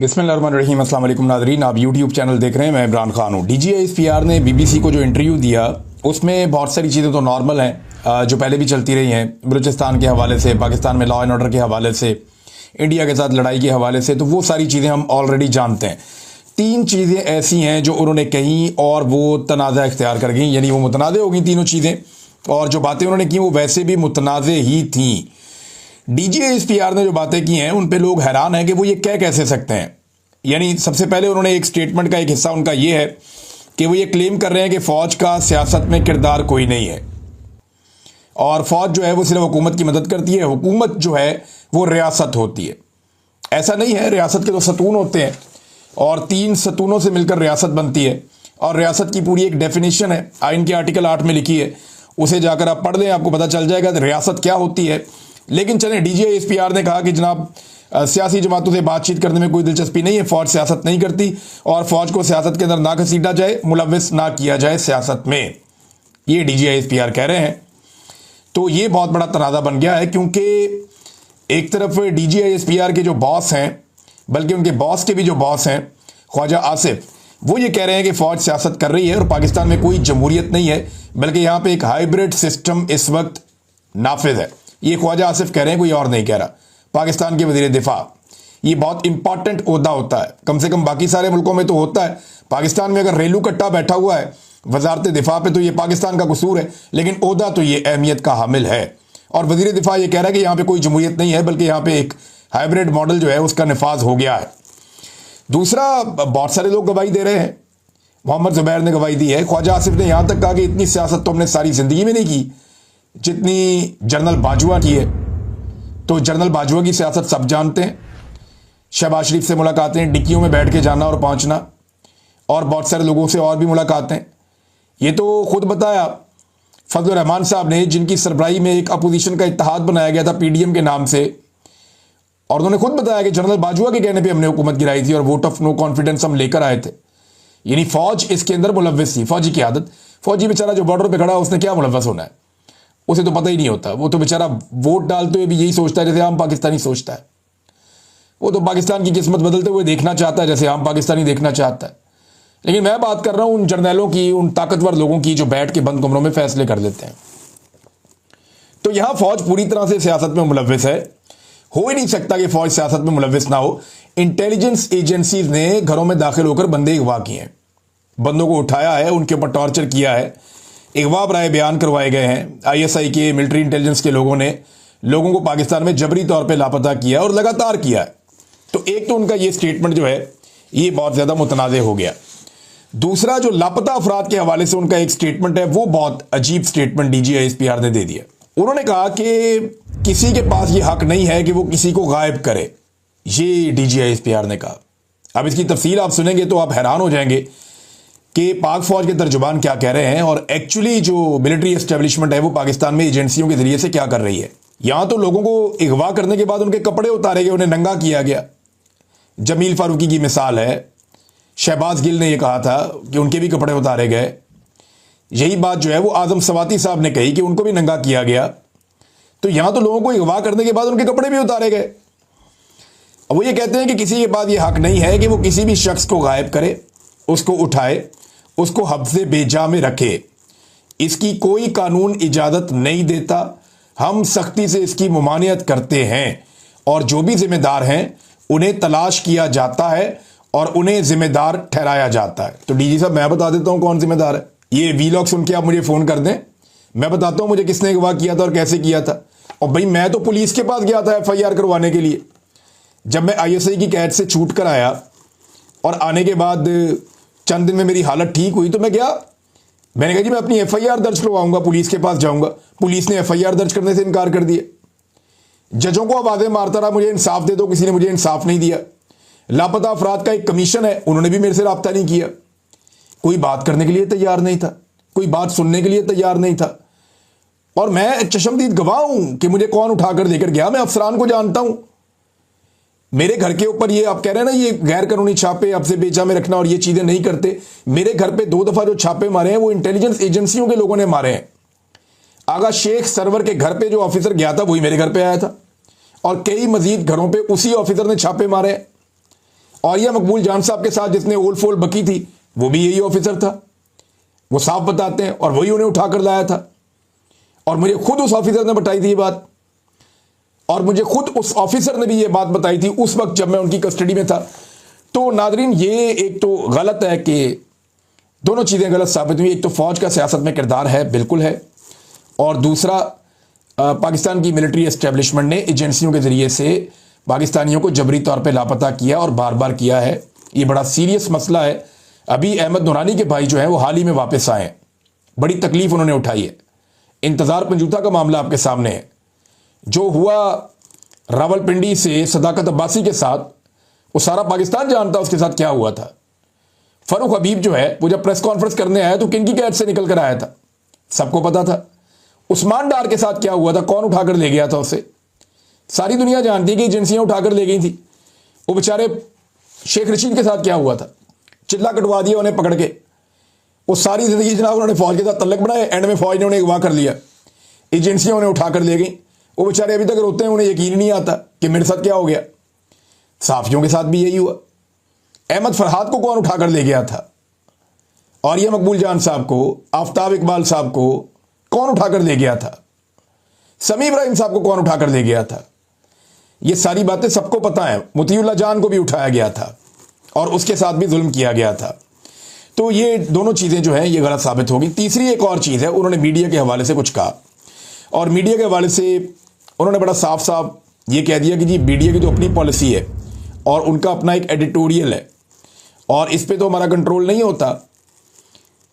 बिस्मिल्लाहिर्रहमानिर्रहीम। अस्सलाम वालेकुम नाज़रीन, आप यूट्यूब चैनल देख रहे हैं। मैं इमरान खान हूँ। DGISPR ने BBC को जो इंटरव्यू दिया उसमें बहुत सारी चीज़ें तो नॉर्मल हैं जो पहले भी चलती रही हैं, बलूचिस्तान के हवाले से, पाकिस्तान में लॉ एंड ऑर्डर के हवाले से, इंडिया के साथ लड़ाई के हवाले से, तो वो सारी चीज़ें हम ऑलरेडी जानते हैं। तीन चीज़ें ऐसी हैं जो उन्होंने कहीं और वो तनाज़ा इख्तियार कर गई, यानी वो मुतनाज़े हो गई तीनों चीज़ें, और जो बातें उन्होंने की वो वैसे भी मुतनाज़े ही थीं। DGISPR ने जो बातें की हैं उन पे लोग हैरान हैं कि वो ये कह कैसे सकते हैं। यानी सबसे पहले उन्होंने एक स्टेटमेंट का एक हिस्सा उनका ये है कि वो ये क्लेम कर रहे हैं कि फ़ौज का सियासत में किरदार कोई नहीं है और फ़ौज जो है वो सिर्फ हुकूमत की मदद करती है, हुकूमत जो है वो रियासत होती है। ऐसा नहीं है, रियासत के तो सतून होते हैं और 3 सतूनों से मिलकर रियासत बनती है और रियासत की पूरी एक डेफिनेशन है, आइन के आर्टिकल 8 में लिखी है, उसे जाकर आप पढ़ लें, आपको पता चल जाएगा रियासत क्या होती है। लेकिन चलें, DGISPR ने कहा कि जनाब सियासी जमातों से बातचीत करने में कोई दिलचस्पी नहीं है, फ़ौज सियासत नहीं करती और फ़ौज को सियासत के अंदर ना घसीटा जाए, मुलव्विस ना किया जाए सियासत में, ये DGISPR कह रहे हैं। तो ये बहुत बड़ा तनाज़ा बन गया है, क्योंकि एक तरफ DGISPR के जो बॉस हैं, बल्कि उनके बॉस के भी जो बॉस हैं ख्वाजा आसिफ, वो ये कह रहे हैं कि फ़ौज सियासत कर रही है और पाकिस्तान में कोई जमहूरियत नहीं है, बल्कि यहाँ पे एक हाइब्रिड सिस्टम इस वक्त नाफिज है। ये ख्वाजा आसिफ कह रहे हैं, कोई और नहीं कह रहा। पाकिस्तान के वज़ीर दिफा, ये बहुत इंपॉर्टेंट ओहदा होता है, कम से कम बाकी सारे मुल्कों में तो होता है, पाकिस्तान में अगर रेलू कट्टा बैठा हुआ है वजारत दिफा पे तो ये पाकिस्तान का कसूर है, लेकिन ओहदा तो ये अहमियत का हामिल है। और वज़ीर दिफा ये कह रहा है कि यहाँ पे कोई जमहूरियत नहीं है, बल्कि यहाँ पे एक हाइब्रिड मॉडल जो है उसका नफाज हो गया है। दूसरा, बहुत सारे लोग गवाही दे रहे हैं, मोहम्मद ज़ुबैर ने गवाही दी है, ख्वाजा आसिफ ने यहाँ तक कहा कि इतनी सियासत तो हमने सारी ज़िंदगी में नहीं की जितनी जनरल बाजवा की है। तो जनरल बाजवा की सियासत सब जानते हैं, शहबाज शरीफ से मुलाकातें, डिक्कियों में बैठ के जाना और पहुंचना, और बहुत सारे लोगों से और भी मुलाकातें। ये तो खुद बताया फजल रहमान साहब ने, जिनकी सरबराही में एक अपोजिशन का इत्तेहाद बनाया गया था PDM के नाम से, और उन्होंने खुद बताया कि जनरल बाजवा के कहने पे हमने हुकूमत गिराई थी और वोट ऑफ नो कॉन्फिडेंस हम लेकर आए थे। यानी फौज इसके अंदर मुलव्विस थी, फौजी की आदत। फौजी बेचारा जो बॉर्डर पर खड़ा है उसने क्या मुलव्वस होना है, उसे तो पता ही नहीं होता। वो तो बेचारा वोट डालते हुए भी यही सोचता है जैसे आम पाकिस्तानी सोचता है। वो तो पाकिस्तान की किस्मत बदलते हुए देखना चाहता है जैसे आम पाकिस्तानी देखना चाहता है। लेकिन मैं बात कर रहा हूं उन जर्नैलों की, उन ताकतवर लोगों की जो बैठ के बंद कमरों में फैसले कर देते हैं। तो यहां फौज पूरी तरह से सियासत में मुलव्विस है, हो ही नहीं सकता कि फौज सियासत में मुलव्विस ना हो। इंटेलिजेंस एजेंसीज ने घरों में दाखिल होकर बंदे अगवा किए हैं, बंदों को उठाया है, उनके ऊपर टॉर्चर किया है, अगवा बराए बयान करवाए गए हैं। ISI के, मिलिट्री इंटेलिजेंस के लोगों ने लोगों को पाकिस्तान में जबरी तौर पे लापता किया और लगातार किया है। तो एक तो उनका ये स्टेटमेंट जो है ये बहुत ज़्यादा मुतनाज़े हो गया। दूसरा, जो लापता अफराद के हवाले से उनका एक स्टेटमेंट है, वो बहुत अजीब स्टेटमेंट DGISPR ने दे दिया। उन्होंने कहा कि किसी के पास ये हक नहीं है कि वो किसी को गायब करे, ये DGISPR ने कहा। अब इसकी तफसील आप सुनेंगे तो आप हैरान हो जाएंगे कि पाक फौज के तर्जुबान क्या कह रहे हैं और एक्चुअली जो मिलिट्री एस्टेब्लिशमेंट है वो पाकिस्तान में एजेंसियों के जरिए से क्या कर रही है। यहां तो लोगों को अगवा करने के बाद उनके कपड़े उतारे गए, उन्हें नंगा किया गया। जमील फारूकी की मिसाल है, शहबाज गिल ने यह कहा था कि उनके भी कपड़े उतारे गए। यही बात जो है वो आजम सवाती साहब ने कही कि उनको भी नंगा किया गया। तो यहां तो लोगों को अगवा करने के बाद उनके कपड़े भी उतारे गए। अब वो ये कहते हैं कि किसी के पास ये हक नहीं है कि वो किसी भी शख्स को गायब करे, उसको उठाए, उसको हब्से बेजा में रखे। इसकी कोई कानून इजाज़त नहीं देता। हम सख्ती से इसकी मुमानियत करते हैं और जो भी जिम्मेदार हैं उन्हें तलाश किया जाता है और उन्हें जिम्मेदार ठहराया जाता है। तो DG साहब, मैं बता देता हूं कौन जिम्मेदार है। ये वीलॉग सुन के आप मुझे फ़ोन कर दें, मैं बताता हूं मुझे किसने अगवा किया था और कैसे किया था। और भाई, मैं तो पुलिस के पास गया था FIR करवाने के लिए। जब मैं ISI की कैद से छूट कर आया और आने के बाद चंद दिन में मेरी हालत ठीक हुई तो मैं गया, मैंने कहा जी मैं अपनी FIR दर्ज करवाऊंगा, पुलिस के पास जाऊंगा। पुलिस ने FIR दर्ज करने से इनकार कर दिया। जजों को आवाज़ें मारता रहा, मुझे इंसाफ दे दो, किसी ने मुझे इंसाफ नहीं दिया। लापता अफराद का एक कमीशन है, उन्होंने भी मेरे से रब्ता नहीं किया। कोई बात करने के लिए तैयार नहीं था, कोई बात सुनने के लिए तैयार नहीं था। और मैं चशमदीद गवाह हूं कि मुझे कौन उठाकर लेकर गया, मैं अफसरान को जानता हूं। मेरे घर के ऊपर ये आप कह रहे हैं ना, ये गैर कानूनी छापे, अब से बेचा में रखना और ये चीजें नहीं करते। मेरे घर पे 2 दफा जो छापे मारे हैं वो इंटेलिजेंस एजेंसियों के लोगों ने मारे हैं। आगा शेख सरवर के घर पे जो ऑफिसर गया था वही मेरे घर पे आया था और कई मजीद घरों पे उसी ऑफिसर ने छापे मारे। औरिया मकबूल जान साहब के साथ जिसने ओल फोल बकी थी वो भी यही ऑफिसर था, वो साफ बताते हैं, और वही उन्हें उठाकर लाया था। और मुझे खुद उस ऑफिसर ने बताई थी ये बात, और मुझे खुद उस ऑफिसर ने भी ये बात बताई थी उस वक्त जब मैं उनकी कस्टडी में था। तो नादरीन, ये एक तो गलत है कि दोनों चीज़ें गलत साबित हुई। एक तो फौज का सियासत में किरदार है, बिल्कुल है, और दूसरा पाकिस्तान की मिलिट्री एस्टेब्लिशमेंट ने एजेंसियों के ज़रिए से पाकिस्तानियों को जबरी तौर पे लापता किया और बार बार किया है। ये बड़ा सीरियस मसला है। अभी अहमद नूरानी के भाई जो हैं वो हाल ही में वापस आए हैं, बड़ी तकलीफ उन्होंने उठाई है। इंतज़ार पंजूता का मामला आपके सामने है, जो हुआ रावलपिंडी से सदाकत अब्बासी के साथ, वो सारा पाकिस्तान जानता उसके साथ क्या हुआ था। फरूख हबीब जो है वो जब प्रेस कॉन्फ्रेंस करने आया तो किनकी कैद से निकल कर आया था, सबको पता था। उस्मान डार के साथ क्या हुआ था, कौन उठाकर ले गया था उसे, सारी दुनिया जानती है कि एजेंसियां उठाकर ले गई थी। वो बेचारे शेख रशीद के साथ क्या हुआ था, चिल्ला कटवा दिया उन्हें पकड़ के। वो सारी जिंदगी जनाब उन्होंने फौज के साथ तल्लक बनाए, एंड में फौज ने उन्हें अगवा कर लिया, एजेंसियां उन्हें उठाकर ले गई। वो बेचारे अभी तक रोते हैं, उन्हें यकीन नहीं आता कि मेरे साथ क्या हो गया। साफियों के साथ भी यही हुआ। अहमद फरहाद को कौन उठाकर ले गया था, औरिया मकबूल जान साहब को, आफ्ताब इकबाल साहब को कौन उठाकर ले गया था, समी इब्राहिम साहब को कौन उठाकर ले गया था, ये सारी बातें सबको पता है। मुतीउल्लाह जान को भी उठाया गया था और उसके साथ भी जुल्म किया गया था। तो ये दोनों चीज़ें जो हैं ये गलत साबित होगी। तीसरी एक और चीज़ है, उन्होंने मीडिया के हवाले से कुछ कहा, और मीडिया के हवाले से उन्होंने बड़ा साफ साफ ये कह दिया कि जी मीडिया की तो अपनी पॉलिसी है और उनका अपना एक एडिटोरियल है, और इस पे तो हमारा कंट्रोल नहीं होता।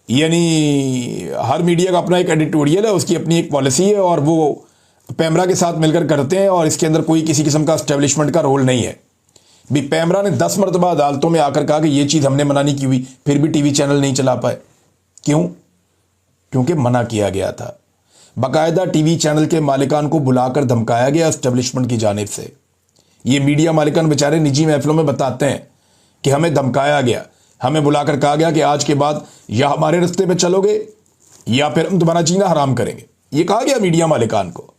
यानी हर मीडिया का अपना एक एडिटोरियल है, उसकी अपनी एक पॉलिसी है, और वो पैमरा के साथ मिलकर करते हैं, और इसके अंदर कोई किसी किस्म का एस्टेब्लिशमेंट का रोल नहीं है। भी पैमरा ने 10 मरतबा अदालतों में आकर कहा कि ये चीज़ हमने मना नहीं की हुई, फिर भी टीवी चैनल नहीं चला पाए। क्यों? क्योंकि मना किया गया था। बाकायदा टीवी चैनल के मालिकान को बुलाकर धमकाया गया एस्टेब्लिशमेंट की जानिब से। ये मीडिया मालिकान बेचारे निजी महफिलों में बताते हैं कि हमें धमकाया गया, हमें बुलाकर कहा गया कि आज के बाद या हमारे रास्ते पे चलोगे या फिर हम तुम्हारा जीना हराम करेंगे। ये कहा गया मीडिया मालिकान को।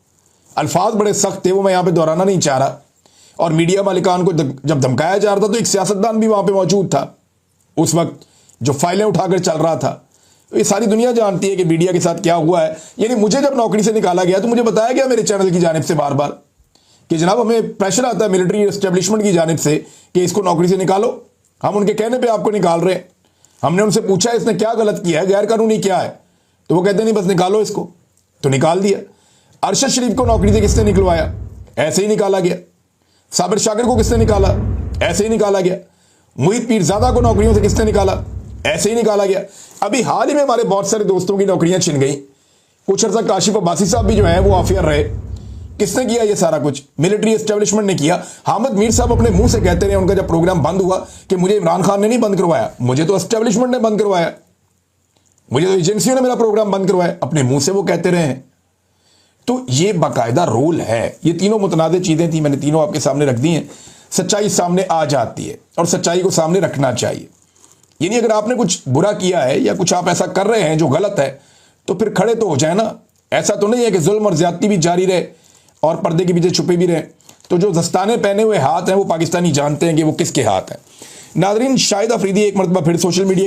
अल्फाज बड़े सख्त थे, वो मैं यहाँ पे दोहराना नहीं चाह रहा। और मीडिया मालिकान को जब धमकाया जा रहा था तो एक सियासतदान भी वहाँ पे मौजूद था उस वक्त, जो फाइलें उठाकर चल रहा था। ये सारी दुनिया जानती है कि मीडिया के साथ क्या हुआ है। यानी मुझे जब नौकरी से निकाला गया तो मुझे बताया गया मेरे चैनल की जानिब से बार बार कि जनाब हमें प्रेशर आता है मिलिट्री एस्टेब्लिशमेंट की जानिब से कि इसको नौकरी से निकालो, हम उनके कहने पे आपको निकाल रहे हैं। हमने उनसे पूछा इसने क्या गलत किया है, गैर कानूनी क्या है, तो वो कहते नहीं बस निकालो इसको, तो निकाल दिया। अरशद शरीफ को नौकरी से किसने निकलवाया, ऐसे ही निकाला गया। साबिर शाकिर को किसने निकाला, ऐसे ही निकाला गया। मुहित पीरजादा को नौकरियों से किसने निकाला, ऐसे ही निकाला गया। अभी हाल ही में हमारे बहुत सारे दोस्तों की नौकरियां छिन गई। कुछ अर्सा काशिफ अब्बासी साहब भी जो है वो ऑफियर रहे। किसने किया ये सारा कुछ? मिलिट्री एस्टेब्लिशमेंट ने किया। हामिद मीर साहब अपने मुंह से कहते रहे उनका जब प्रोग्राम बंद हुआ कि मुझे इमरान खान ने नहीं बंद करवाया, मुझे तो एस्टेब्लिशमेंट ने बंद करवाया, मुझे तो एजेंसियों ने मेरा प्रोग्राम बंद करवाया। अपने मुंह से वो कहते रहे हैं। तो ये बाकायदा रोल है। ये तीनों मुतनाज़ चीज़ें थी, मैंने तीनों आपके सामने रख दी हैं। सच्चाई सामने आ जाती है और सच्चाई को सामने रखना चाहिए। यानी अगर आपने कुछ बुरा किया है या कुछ आप ऐसा कर रहे हैं जो गलत है तो फिर खड़े तो हो जाए ना। ऐसा तो नहीं है कि जुल्म और ज्यादती भी जारी रहे और पर्दे के पीछे छुपे भी रहे। तो जो दस्ताने पहने हुए हाथ हैं वो पाकिस्तानी जानते हैं कि वो किसके हाथ हैं। नाज़रीन, शाहिद अफरीदी एक मरतबा फिर सोशल मीडिया